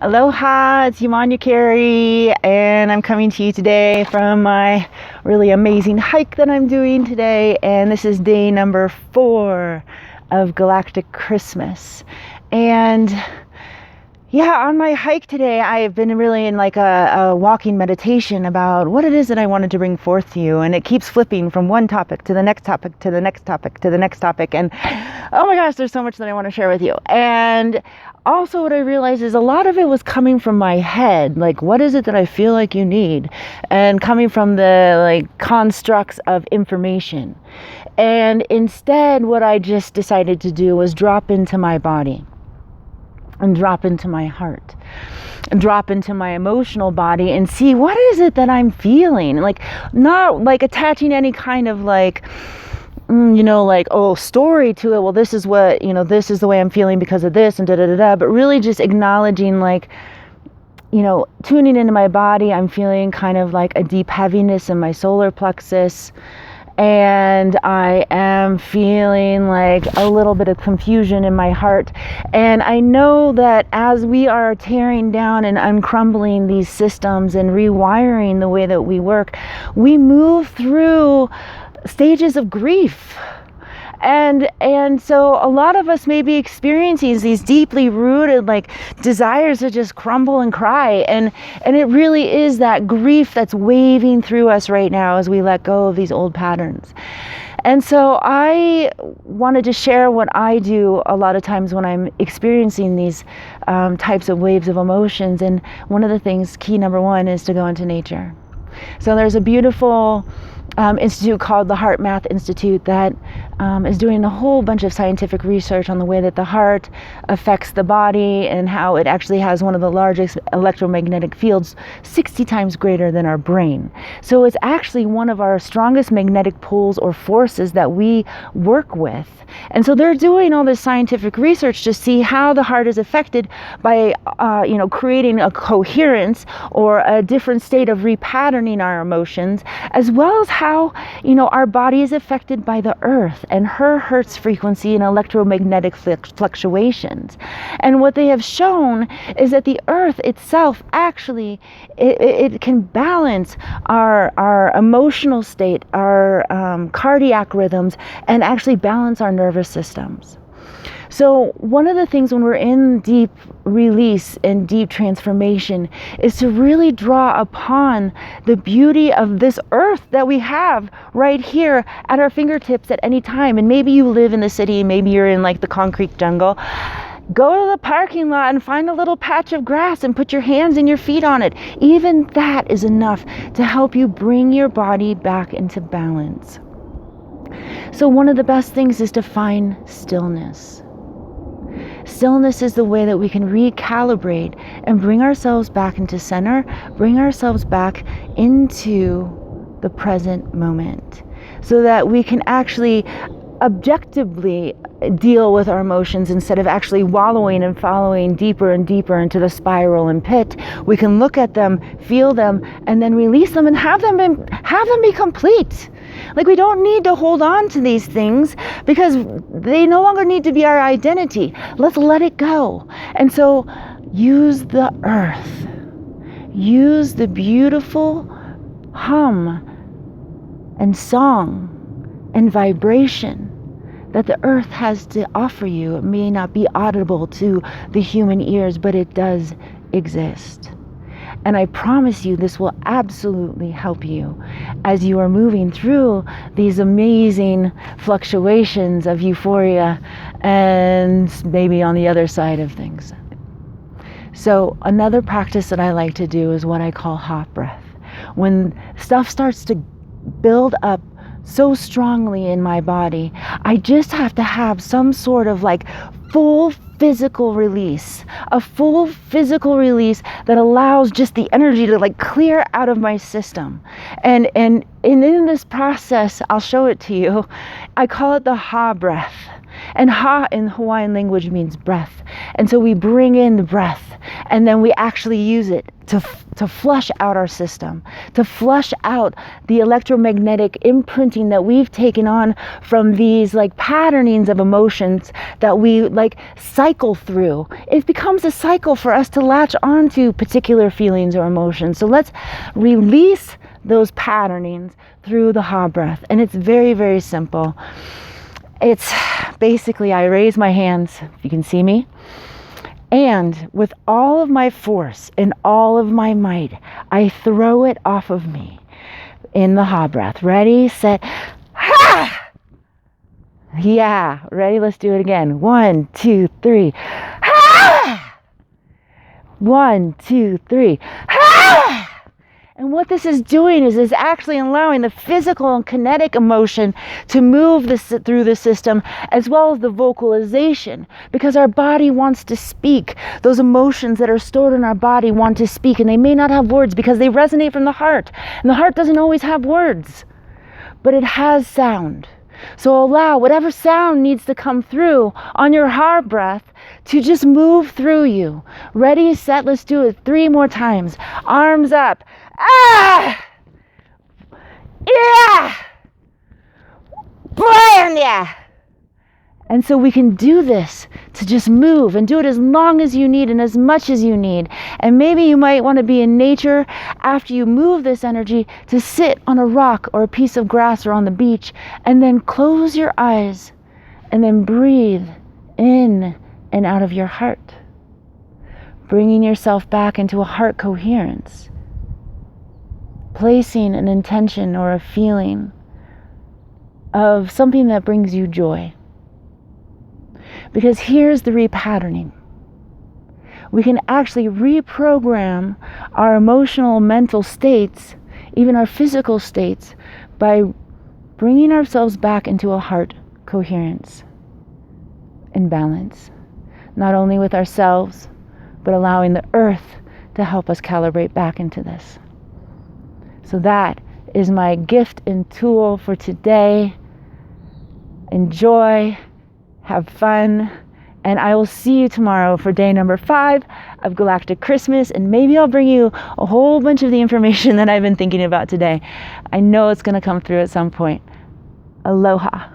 Aloha, it's Yamanya Carey, and I'm coming to you today from my really amazing hike that I'm doing today, and this is day number 4 of Galactic Christmas. And yeah, on my hike today, I've been really in like a walking meditation about what it is that I wanted to bring forth to you. And it keeps flipping from one topic to the next topic, to the next topic, to the next topic. And oh my gosh, there's so much that I want to share with you. And also what I realized is a lot of it was coming from my head. Like, what is it that I feel like you need? And coming from the like constructs of information. And instead, what I just decided to do was drop into my body. And drop into my heart and drop into my emotional body and see what is it that I'm feeling, like not like attaching any kind of like story to it. Well, this is what, this is the way I'm feeling because of this and but really just acknowledging, like, tuning into my body. I'm feeling kind of like a deep heaviness in my solar plexus. And I am feeling like a little bit of confusion in my heart. And I know that as we are tearing down and uncrumbling these systems and rewiring the way that we work, we move through stages of grief. And so a lot of us may be experiencing these deeply rooted like desires to just crumble and cry. And it really is that grief that's waving through us right now as we let go of these old patterns. And so I wanted to share what I do a lot of times when I'm experiencing these types of waves of emotions. And one of the things, key number 1, is to go into nature. So there's a beautiful institute called the Heart Math Institute that is doing a whole bunch of scientific research on the way that the heart affects the body and how it actually has one of the largest electromagnetic fields, 60 times greater than our brain. So it's actually one of our strongest magnetic poles or forces that we work with. And so they're doing all this scientific research to see how the heart is affected by, creating a coherence or a different state of repatterning our emotions, as well as how, our body is affected by the earth and her Hertz frequency and electromagnetic fluctuations. And what they have shown is that the earth itself actually, it can balance our emotional state, our cardiac rhythms, and actually balance our nervous systems. So one of the things when we're in deep release and deep transformation is to really draw upon the beauty of this earth that we have right here at our fingertips at any time. And maybe you live in the city, maybe you're in like the concrete jungle. Go to the parking lot and find a little patch of grass and put your hands and your feet on it. Even that is enough to help you bring your body back into balance. So one of the best things is to find stillness. Stillness is the way that we can recalibrate and bring ourselves back into center, bring ourselves back into the present moment, so that we can actually objectively deal with our emotions instead of actually wallowing and following deeper and deeper into the spiral and pit. We can look at them, feel them, and then release them and have them be complete. Like, we don't need to hold on to these things because they no longer need to be our identity. Let's let it go. And so use the earth. Use the beautiful hum and song and vibration that the earth has to offer you. It may not be audible to the human ears, but it does exist. And I promise you, this will absolutely help you as you are moving through these amazing fluctuations of euphoria and maybe on the other side of things. So another practice that I like to do is what I call hot breath. When stuff starts to build up so strongly in my body, I just have to have some sort of like full physical release, a full physical release that allows just the energy to like clear out of my system. And in this process, I'll show it to you. I call it the ha breath. And ha in Hawaiian language means breath. And so we bring in the breath And then we actually use it to flush out our system, to flush out the electromagnetic imprinting that we've taken on from these like patternings of emotions that we like cycle through. It becomes a cycle for us to latch onto particular feelings or emotions. So let's release those patternings through the Ha breath. And it's very, very simple. It's basically, I raise my hands, if you can see me, and with all of my force and all of my might, I throw it off of me in the Ha breath. Ready, set, ha! Yeah, ready? Let's do it again. 1, 2, 3. Ha! 1, 2, 3. Ha! And what this is doing is actually allowing the physical and kinetic emotion to move through the system, as well as the vocalization, because our body wants to speak. Those emotions that are stored in our body want to speak, and they may not have words because they resonate from the heart. And the heart doesn't always have words, but it has sound. So allow whatever sound needs to come through on your Ha breath to just move through you. Ready, set, let's do it 3 more times. Arms up. Ah! Yeah! Blam! Yeah! And so we can do this to just move and do it as long as you need and as much as you need. And maybe you might want to be in nature after you move this energy to sit on a rock or a piece of grass or on the beach, and then close your eyes and then breathe in and out of your heart, bringing yourself back into a heart coherence, placing an intention or a feeling of something that brings you joy. Because here's the repatterning. We can actually reprogram our emotional, mental states, even our physical states, by bringing ourselves back into a heart coherence and balance. Not only with ourselves, but allowing the earth to help us calibrate back into this. So that is my gift and tool for today. Enjoy. Have fun, and I will see you tomorrow for day number 5 of Galactic Christmas, and maybe I'll bring you a whole bunch of the information that I've been thinking about today. I know it's going to come through at some point. Aloha.